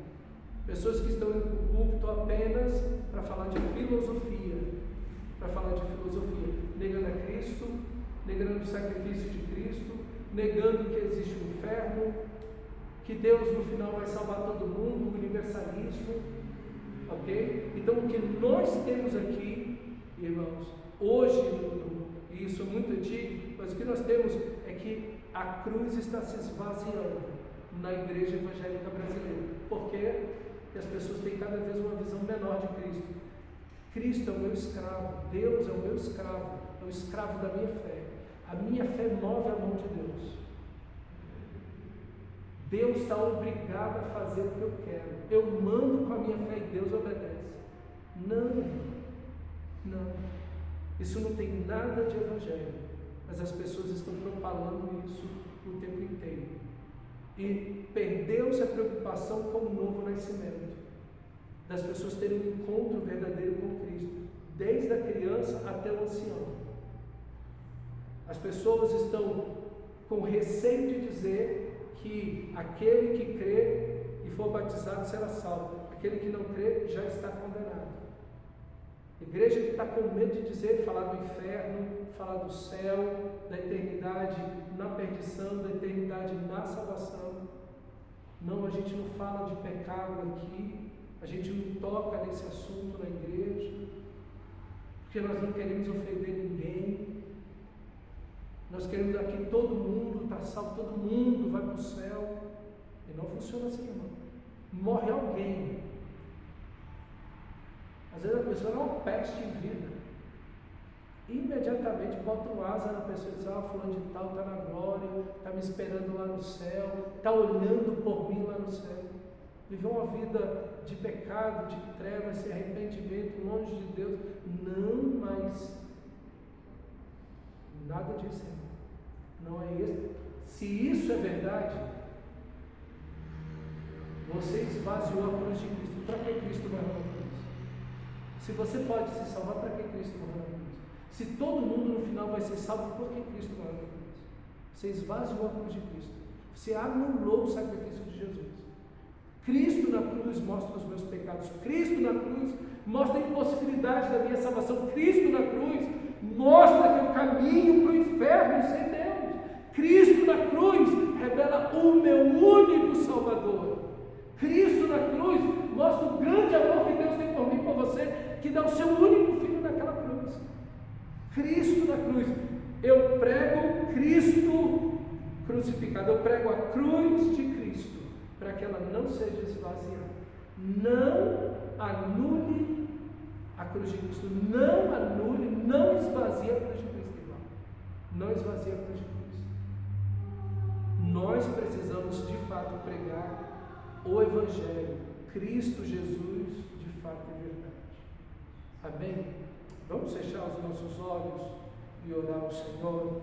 Pessoas que estão indo para o púlpito apenas para falar de filosofia, negando a Cristo, negando o sacrifício de Cristo, negando que existe um inferno, que Deus no final vai salvar todo mundo, o universalismo, ok? Então o que nós temos aqui, irmãos, hoje, e isso é muito antigo, mas o que nós temos é que a cruz está se esvaziando na igreja evangélica brasileira. Por quê? Porque as pessoas têm cada vez uma visão menor de Cristo. Cristo é o meu escravo, Deus é o meu escravo, é o escravo da minha fé. A minha fé move a mão de Deus. Deus está obrigado a fazer o que eu quero. Eu mando com a minha fé e Deus obedece. Não, não. Isso não tem nada de evangelho, mas as pessoas estão propalando isso o tempo inteiro. E perdeu-se a preocupação com o novo nascimento, das pessoas terem um encontro verdadeiro com Cristo, desde a criança até o ancião. As pessoas estão com receio de dizer que aquele que crê e for batizado será salvo, aquele que não crê já está condenado. Igreja que está com medo de dizer, falar do inferno, falar do céu, da eternidade na perdição, da eternidade na salvação. Não, a gente não fala de pecado aqui, a gente não toca nesse assunto na igreja, porque nós não queremos ofender ninguém. Nós queremos aqui todo mundo está salvo, todo mundo vai para o céu. E não funciona assim, irmão. Morre alguém. Às vezes a pessoa é uma peste em vida. Imediatamente bota um asa na pessoa e diz, fulano de tal está na glória, está me esperando lá no céu, está olhando por mim lá no céu. Viveu uma vida de pecado, de trevas, de arrependimento, longe de Deus. Não mais. Nada disso, irmão. Não é isso. Se isso é verdade, você esvaziou a cruz de Cristo. Para que Cristo morreu na cruz? Se você pode se salvar, para que Cristo morreu na cruz? Se todo mundo no final vai ser salvo, por que Cristo morreu na cruz? Você esvaziou a cruz de Cristo. Você anulou o sacrifício de Jesus. Cristo na cruz mostra os meus pecados. Cristo na cruz mostra a impossibilidade da minha salvação. Cristo na cruz mostra que eu caminho para o inferno sem Deus. Cristo na cruz revela o meu único Salvador. Cristo na cruz mostra o grande amor que Deus tem por mim e por você, que dá o seu único filho naquela cruz. Cristo na cruz. Eu prego Cristo crucificado, eu prego a cruz de Cristo, para que ela não seja esvaziada. Não anule a cruz de Cristo, não anule, não esvazie a cruz de Cristo, irmão. Não esvazie a cruz de Cristo. Nós precisamos de fato pregar o Evangelho, Cristo Jesus, de fato e verdade. Amém? Vamos fechar os nossos olhos e orar ao Senhor.